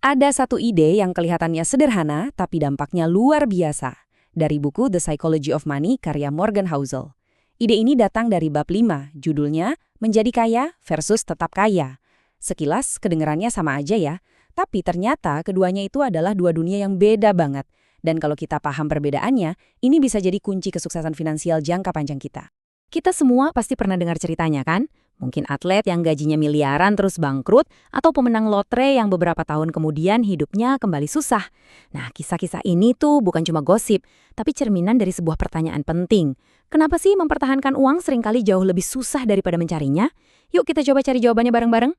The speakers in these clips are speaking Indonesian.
Ada satu ide yang kelihatannya sederhana tapi dampaknya luar biasa. Dari buku The Psychology of Money karya Morgan Housel. Ide ini datang dari bab 5, judulnya Menjadi Kaya versus Tetap Kaya. Sekilas kedengarannya sama aja ya, tapi ternyata keduanya itu adalah dua dunia yang beda banget. Dan kalau kita paham perbedaannya, ini bisa jadi kunci kesuksesan finansial jangka panjang kita. Kita semua pasti pernah dengar ceritanya kan? Mungkin atlet yang gajinya miliaran terus bangkrut, atau pemenang lotre yang beberapa tahun kemudian hidupnya kembali susah. Nah, kisah-kisah ini tuh bukan cuma gosip, tapi cerminan dari sebuah pertanyaan penting. Kenapa sih mempertahankan uang seringkali jauh lebih susah daripada mencarinya? Yuk kita coba cari jawabannya bareng-bareng.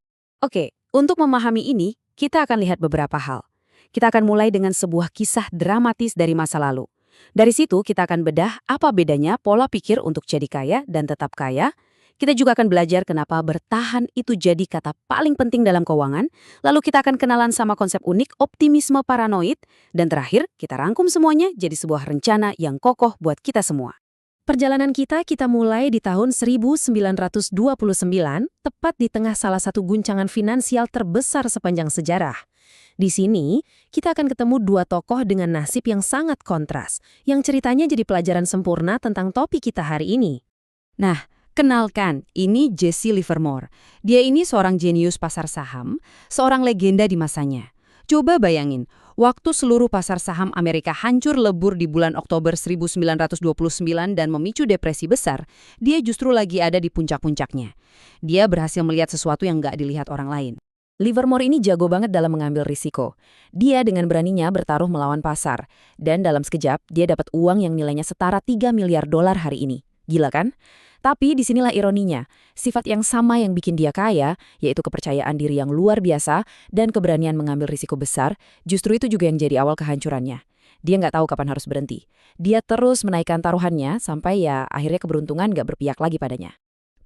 Oke, untuk memahami ini, kita akan lihat beberapa hal. Kita akan mulai dengan sebuah kisah dramatis dari masa lalu. Dari situ kita akan bedah apa bedanya pola pikir untuk jadi kaya dan tetap kaya. Kita juga akan belajar kenapa bertahan itu jadi kata paling penting dalam keuangan. Lalu kita akan kenalan sama konsep unik optimisme paranoid. Dan terakhir, kita rangkum semuanya jadi sebuah rencana yang kokoh buat kita semua. Perjalanan kita mulai di tahun 1929, tepat di tengah salah satu guncangan finansial terbesar sepanjang sejarah. Di sini, kita akan ketemu dua tokoh dengan nasib yang sangat kontras, yang ceritanya jadi pelajaran sempurna tentang topik kita hari ini. Nah, kenalkan, ini Jesse Livermore. Dia ini seorang jenius pasar saham, seorang legenda di masanya. Coba bayangin, waktu seluruh pasar saham Amerika hancur lebur di bulan Oktober 1929 dan memicu depresi besar, dia justru lagi ada di puncak-puncaknya. Dia berhasil melihat sesuatu yang nggak dilihat orang lain. Livermore ini jago banget dalam mengambil risiko. Dia dengan beraninya bertaruh melawan pasar. Dan dalam sekejap, dia dapat uang yang nilainya setara 3 miliar dolar hari ini. Gila kan? Tapi disinilah ironinya. Sifat yang sama yang bikin dia kaya, yaitu kepercayaan diri yang luar biasa dan keberanian mengambil risiko besar, justru itu juga yang jadi awal kehancurannya. Dia nggak tahu kapan harus berhenti. Dia terus menaikkan taruhannya sampai ya akhirnya keberuntungan nggak berpihak lagi padanya.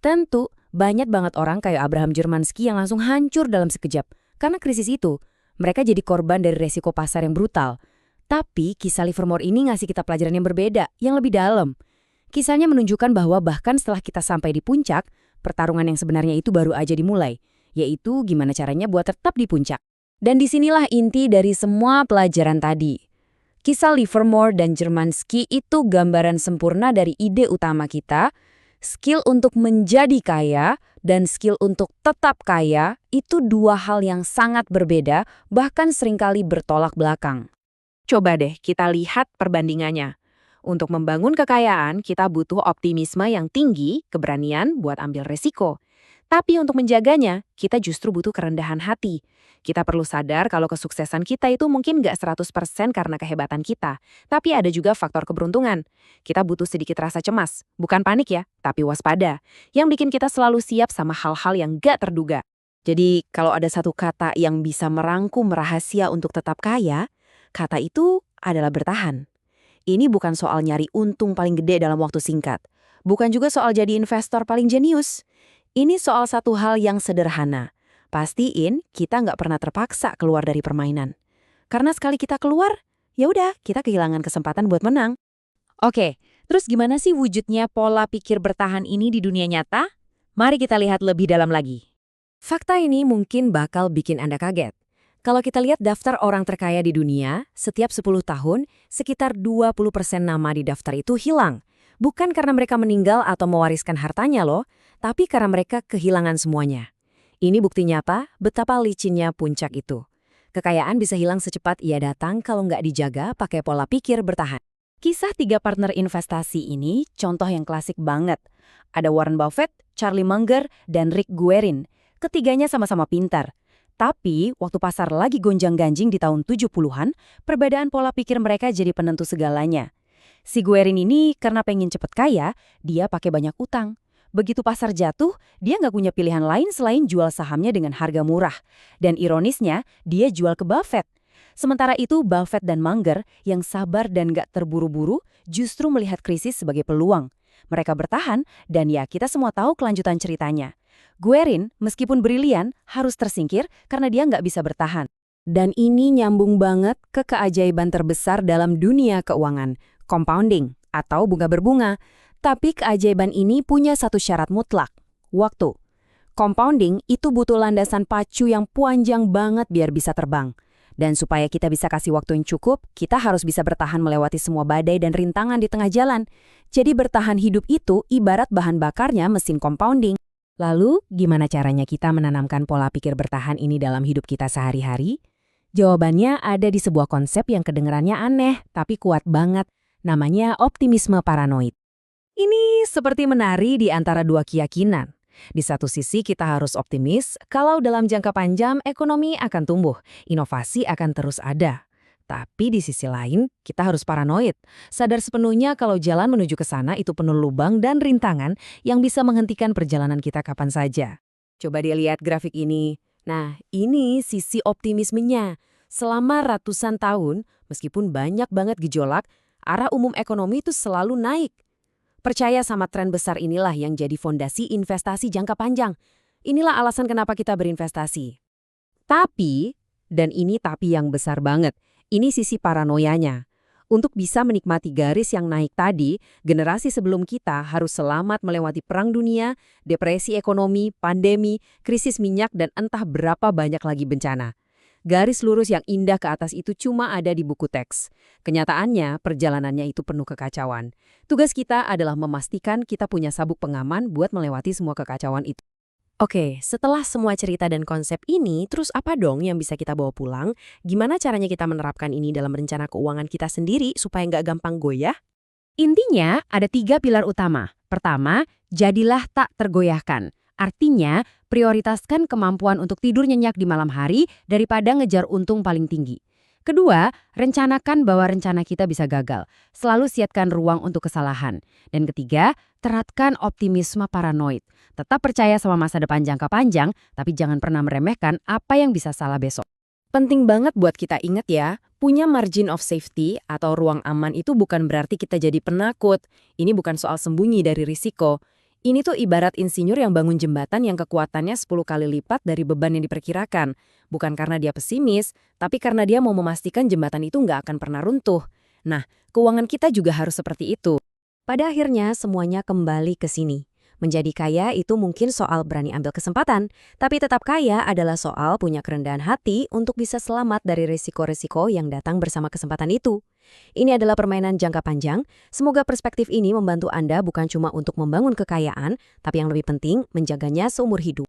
Tentu, banyak banget orang kayak Abraham Jermansky yang langsung hancur dalam sekejap. Karena krisis itu, mereka jadi korban dari resiko pasar yang brutal. Tapi kisah Livermore ini ngasih kita pelajaran yang berbeda, yang lebih dalam. Kisahnya menunjukkan bahwa bahkan setelah kita sampai di puncak, pertarungan yang sebenarnya itu baru aja dimulai. Yaitu gimana caranya buat tetap di puncak. Dan disinilah inti dari semua pelajaran tadi. Kisah Livermore dan Jermansky itu gambaran sempurna dari ide utama kita. Skill untuk menjadi kaya dan skill untuk tetap kaya itu dua hal yang sangat berbeda, bahkan seringkali bertolak belakang. Coba deh kita lihat perbandingannya. Untuk membangun kekayaan, kita butuh optimisme yang tinggi, keberanian buat ambil resiko. Tapi untuk menjaganya, kita justru butuh kerendahan hati. Kita perlu sadar kalau kesuksesan kita itu mungkin nggak 100% karena kehebatan kita. Tapi ada juga faktor keberuntungan. Kita butuh sedikit rasa cemas. Bukan panik ya, tapi waspada. Yang bikin kita selalu siap sama hal-hal yang nggak terduga. Jadi kalau ada satu kata yang bisa merangkum rahasia untuk tetap kaya, kata itu adalah bertahan. Ini bukan soal nyari untung paling gede dalam waktu singkat. Bukan juga soal jadi investor paling jenius. Ini soal satu hal yang sederhana. Pastiin kita nggak pernah terpaksa keluar dari permainan. Karena sekali kita keluar, ya udah kita kehilangan kesempatan buat menang. Oke, terus gimana sih wujudnya pola pikir bertahan ini di dunia nyata? Mari kita lihat lebih dalam lagi. Fakta ini mungkin bakal bikin Anda kaget. Kalau kita lihat daftar orang terkaya di dunia, setiap 10 tahun, sekitar 20% nama di daftar itu hilang. Bukan karena mereka meninggal atau mewariskan hartanya loh, tapi karena mereka kehilangan semuanya. Ini bukti nyata betapa licinnya puncak itu. Kekayaan bisa hilang secepat ia datang kalau nggak dijaga pakai pola pikir bertahan. Kisah 3 partner investasi ini contoh yang klasik banget. Ada Warren Buffett, Charlie Munger, dan Rick Guerin. Ketiganya sama-sama pintar. Tapi waktu pasar lagi gonjang-ganjing di tahun 70-an, perbedaan pola pikir mereka jadi penentu segalanya. Si Guerin ini karena pengen cepet kaya, dia pakai banyak utang. Begitu pasar jatuh, dia nggak punya pilihan lain selain jual sahamnya dengan harga murah. Dan ironisnya, dia jual ke Buffett. Sementara itu, Buffett dan Munger yang sabar dan nggak terburu-buru justru melihat krisis sebagai peluang. Mereka bertahan dan ya kita semua tahu kelanjutan ceritanya. Guerin, meskipun brilian, harus tersingkir karena dia nggak bisa bertahan. Dan ini nyambung banget ke keajaiban terbesar dalam dunia keuangan, compounding atau bunga berbunga. Tapi keajaiban ini punya satu syarat mutlak, waktu. Compounding itu butuh landasan pacu yang panjang banget biar bisa terbang. Dan supaya kita bisa kasih waktu yang cukup, kita harus bisa bertahan melewati semua badai dan rintangan di tengah jalan. Jadi bertahan hidup itu ibarat bahan bakarnya mesin compounding. Lalu, gimana caranya kita menanamkan pola pikir bertahan ini dalam hidup kita sehari-hari? Jawabannya ada di sebuah konsep yang kedengarannya aneh, tapi kuat banget. Namanya optimisme paranoid. Ini seperti menari di antara dua keyakinan. Di satu sisi kita harus optimis kalau dalam jangka panjang ekonomi akan tumbuh, inovasi akan terus ada. Tapi di sisi lain, kita harus paranoid, sadar sepenuhnya kalau jalan menuju ke sana itu penuh lubang dan rintangan yang bisa menghentikan perjalanan kita kapan saja. Coba dia lihat grafik ini. Nah, ini sisi optimismenya. Selama ratusan tahun, meskipun banyak banget gejolak, arah umum ekonomi itu selalu naik. Percaya sama tren besar inilah yang jadi fondasi investasi jangka panjang. Inilah alasan kenapa kita berinvestasi. Tapi, dan ini tapi yang besar banget, ini sisi paranoianya. Untuk bisa menikmati garis yang naik tadi, generasi sebelum kita harus selamat melewati perang dunia, depresi ekonomi, pandemi, krisis minyak, dan entah berapa banyak lagi bencana. Garis lurus yang indah ke atas itu cuma ada di buku teks. Kenyataannya, perjalanannya itu penuh kekacauan. Tugas kita adalah memastikan kita punya sabuk pengaman buat melewati semua kekacauan itu. Oke, setelah semua cerita dan konsep ini, terus apa dong yang bisa kita bawa pulang? Gimana caranya kita menerapkan ini dalam rencana keuangan kita sendiri supaya nggak gampang goyah? Intinya, ada 3 pilar utama. Pertama, jadilah tak tergoyahkan. Artinya, prioritaskan kemampuan untuk tidur nyenyak di malam hari daripada ngejar untung paling tinggi. Kedua, rencanakan bahwa rencana kita bisa gagal. Selalu siapkan ruang untuk kesalahan. Dan ketiga, terapkan optimisme paranoid. Tetap percaya sama masa depan jangka panjang, tapi jangan pernah meremehkan apa yang bisa salah besok. Penting banget buat kita ingat ya, punya margin of safety atau ruang aman itu bukan berarti kita jadi penakut. Ini bukan soal sembunyi dari risiko. Ini tuh ibarat insinyur yang bangun jembatan yang kekuatannya 10 kali lipat dari beban yang diperkirakan. Bukan karena dia pesimis, tapi karena dia mau memastikan jembatan itu nggak akan pernah runtuh. Nah, keuangan kita juga harus seperti itu. Pada akhirnya, semuanya kembali ke sini. Menjadi kaya itu mungkin soal berani ambil kesempatan, tapi tetap kaya adalah soal punya kerendahan hati untuk bisa selamat dari risiko-risiko yang datang bersama kesempatan itu. Ini adalah permainan jangka panjang. Semoga perspektif ini membantu Anda bukan cuma untuk membangun kekayaan, tapi yang lebih penting, menjaganya seumur hidup.